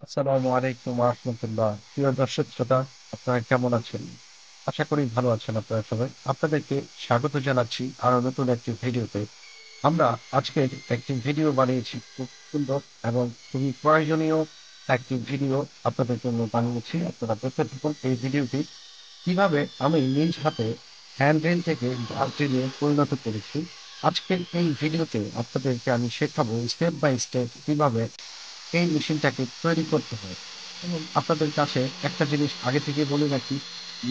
আসসালামু আলাইকুম রহমতুল্লাহ। প্রিয় দর্শক শ্রোতা, আপনারা কেমন আছেন? আশা করি ভালো আছেন আপনারা সবাই। আপনাদেরকে স্বাগত জানাচ্ছি আরো নতুন একটি ভিডিওতে। আমরা আজকের একটি ভিডিও বানিয়েছি, খুব সুন্দর এবং খুবই প্রয়োজনীয় একটি ভিডিও আপনাদের জন্য বানিয়েছি। আপনারা দেখতে থাকুন এই ভিডিওটি, কিভাবে আমি নিজ হাতে হ্যান্ডেল থেকে ড্রিলে পরিণত করেছি। আজকের এই ভিডিওতে আপনাদেরকে আমি শেখাবো স্টেপ বাই স্টেপ কিভাবে এই মেশিনটাকে তৈরি করতে হয়। এবং আপনাদের কাছে একটা জিনিস আগে থেকে বলে রাখি,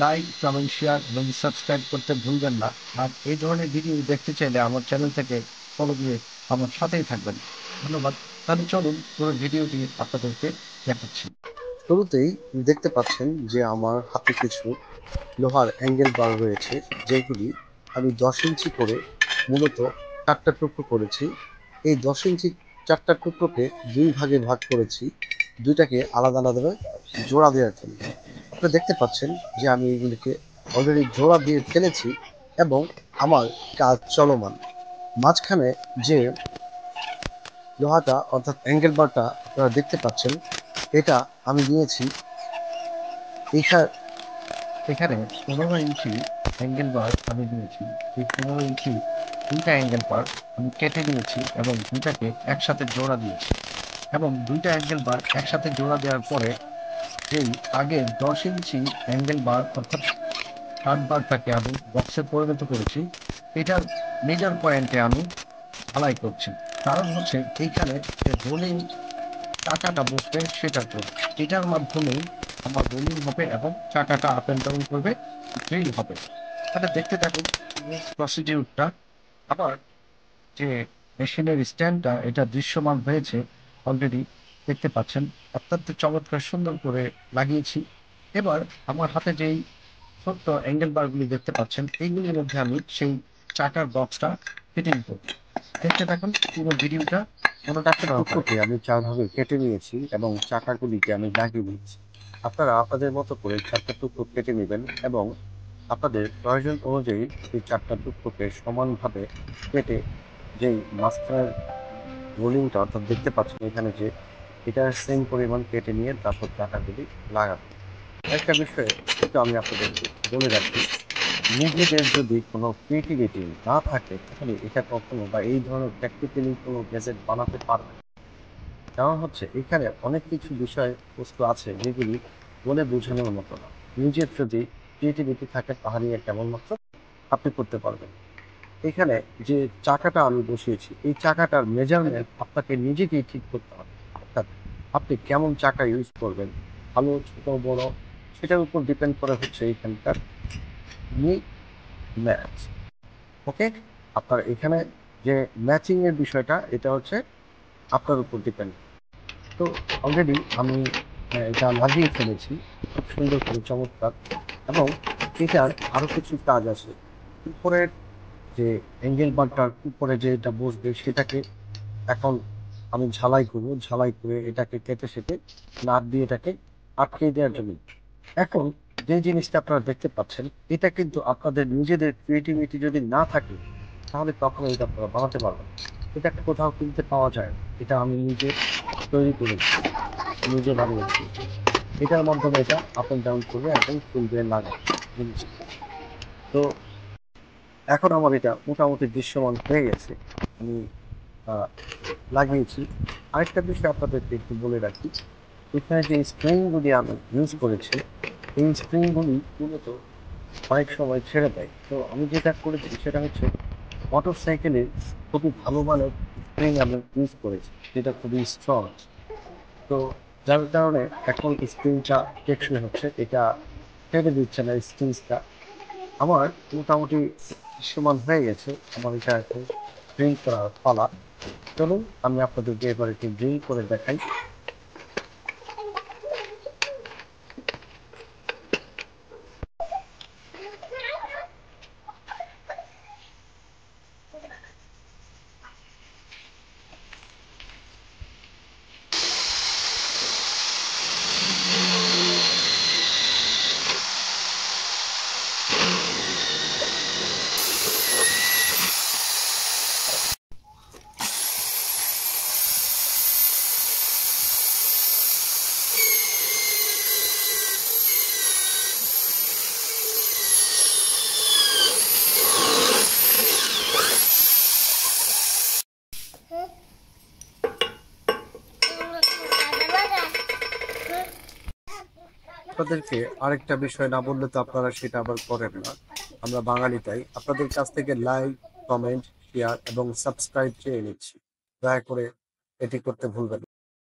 লাইক কমেন্ট শেয়ার এবং সাবস্ক্রাইব করতে ভুলবেন না। আর এই ধরনের ভিডিও দেখতে চাইলে আমার চ্যানেল থেকে ফলো দিয়ে আমার সাথেই থাকবেন। ধন্যবাদ। তাহলে চলুন পুরো ভিডিওটি আপনাদেরকে দেখাচ্ছি। শুরুতেই দেখতে পাচ্ছেন যে আমার হাতে কিছু লোহার অ্যাঙ্গেল বার রয়েছে, যেগুলি আমি 10 ইঞ্চি করে মূলত 4টা টুকরো করেছি। এই 10 ইঞ্চি 4টা টুকরোকে দুই ভাগে ভাগ করেছি, দুইটাকে আলাদা আলাদা জোড়া দেওয়ার জন্য। আপনারা দেখতে পাচ্ছেন যে আমি এগুলিকে অলরেডি জোড়া দিয়ে ফেলেছি এবং আমার কাজ চলমান। মাঝখানে যে লোহাটা অর্থাৎ অ্যাঙ্গেল বারটা আপনারা দেখতে পাচ্ছেন, এটা আমি নিয়েছি এখানে। এখানে 15 ইঞ্চি অ্যাঙ্গেল বার আমি দিয়েছি। এই 15 ইঞ্চি দুইটা অ্যাঙ্গেল বার আমি কেটে নিয়েছি এবং দুইটাকে একসাথে জোড়া দিয়েছি। এবং দুইটা অ্যাঙ্গেল বার একসাথে জোড়া দেওয়ার পরে যেই আগে 10 ইঞ্চি অ্যাঙ্গেল বার অর্থাৎ কাট বারটাকে আমি বক্সে পরিণত করেছি, এটার মেজার পয়েন্টে আমি ঢালাই করছি। কারণ হচ্ছে এইখানে যে রোলিং চাকাটা বসবে সেটা করবে, এটার মাধ্যমেই আমার রোলিং হবে এবং চাকাটা আপ অ্যান্ড ডাউন করবে, ড্রিল হবে। তাহলে দেখতে থাকুন প্রসিডিউরটা। আবার যে মেশিনের স্ট্যান্ডটা এটা দৃশ্যমান হয়েছে অলরেডি, দেখতে পাচ্ছেন অত্যন্ত চমৎকার সুন্দর করে লাগিয়েছি। এবার আমার হাতে যেই ছোট্ট অ্যাঙ্গেল বারগুলি দেখতে পাচ্ছেন, এইগুলির মধ্যে আমি সেই চাকার বক্সটা ফিটিং করব। দেখতে থাকুন পুরো ভিডিওটা, মনোযোগ চারটা সহকারে। টুকরোকে আমি 4 ভাগে কেটে নিয়েছি এবং চাকাগুলিকে আমি লাগিয়ে নিয়েছি। আপনারা আপনাদের মতো করে 4টা টুকরো কেটে নেবেন এবং আপনাদের প্রয়োজন অনুযায়ী এই 4টা টুকরোকে সমানভাবে কেটে যেই মাঝখানের রোলিংটা অর্থাৎ দেখতে পাচ্ছেন এখানে যে এটা সেম পরিমাণ কেটে নিয়ে তারপর চাকাগুলি লাগাবেন। একটা বিষয়ে একটু আমি আপনাদেরকে বলে রাখি, নিজেদের যদি কোনো ক্রিয়েটিভিটি না থাকে তাহলে এটা কখনো বা এই ধরনের প্র্যাকটিক্যালি কোনো গ্যাজেট বানাতে পারবে না। কারণ হচ্ছে এখানে অনেক কিছু বিষয় বস্তু আছে যেগুলি বলে বোঝানোর মতো না। নিজের যদি ক্রিয়েটিভিটি থাকে তাহলেই কেবলমাত্র আপনি করতে পারবেন। এখানে যে চাকাটা আমি বসিয়েছি এই চাকাটার মেজারমেন্ট আপনাকে নিজেকেই ঠিক করতে হবে। অর্থাৎ আপনি কেমন চাকা ইউজ করবেন, ভালো ছোট বড়, সেটার উপর ডিপেন্ড করে হচ্ছে এইখানকার ম্যাচ। ওকে, আপনার এখানে যে ম্যাচিং এর বিষয়টা এটা হচ্ছে আপনার উপর ডিপেন্ড। তো অলরেডি আমি এটা লাগিয়ে ফেলেছি খুব সুন্দর করে, চমৎকার। এবং এটার আরো কিছু কাজ আছে। উপরের যে অ্যাঙ্গেল বারটার উপরে যে এটা বসবে সেটাকে এখন আমি ঝালাই করবো, ঝালাই করে এটাকে কেটে সেটে নাট দিয়ে এটাকে আটকে দেওয়ার জন্য। এখন যে জিনিসটা আপনারা দেখতে পাচ্ছেন, এটা কিন্তু আপনাদের নিজেদের ক্রিয়েটিভিটি যদি না থাকে তাহলে কখনো এটা আপনারা বানাতে পারবেন না। এটা কোথাও কিনতে পাওয়া যায় না। এটা আমি নিজে তৈরি করেছি, নিজে বানিয়েছি। এটার মাধ্যমে এটা আপ এন্ড ডাউন করবে এবং খুলবে লাগাবে জিনিসটা। তো এখন আমার এটা মোটামুটি দৃশ্যমান হয়ে গেছে, আমি আহ, লাগিয়েছি। আরেকটা বিষয় আপনাদেরকে একটু বলে রাখি, এখানে যে স্প্রিংগুলি আমি ইউজ করেছি এই স্প্রিংগুলি মূলত অনেক সময় ছেড়ে দেয়। তো আমি যেটা করেছি সেটা হচ্ছে মোটর সাইকেলের খুবই ভালো মানের স্প্রিং আমি ইউজ করেছি, যেটা খুবই স্ট্রং। তো যার কারণে এখন স্প্রিংটা টেকসই হচ্ছে, এটা ছেড়ে দিচ্ছে না স্প্রিংটা। আমার মোটামুটি দৃশ্যমান হয়ে গেছে। আমার এটা এখন ড্রিল করার পালা। চলুন আমি আপনাদেরকে এবার একটি ড্রিল করে দেখাই। আপনাদেরকে আরেকটা বিষয় না বললে তো আপনারা সেটা আবার করেন না। আমরা বাঙালি, তাই আপনাদের কাছ থেকে লাইক, কমেন্ট, শেয়ার এবং সাবস্ক্রাইব চেয়ে নিচ্ছি। দয়া করে এটি করতে ভুলবেন না।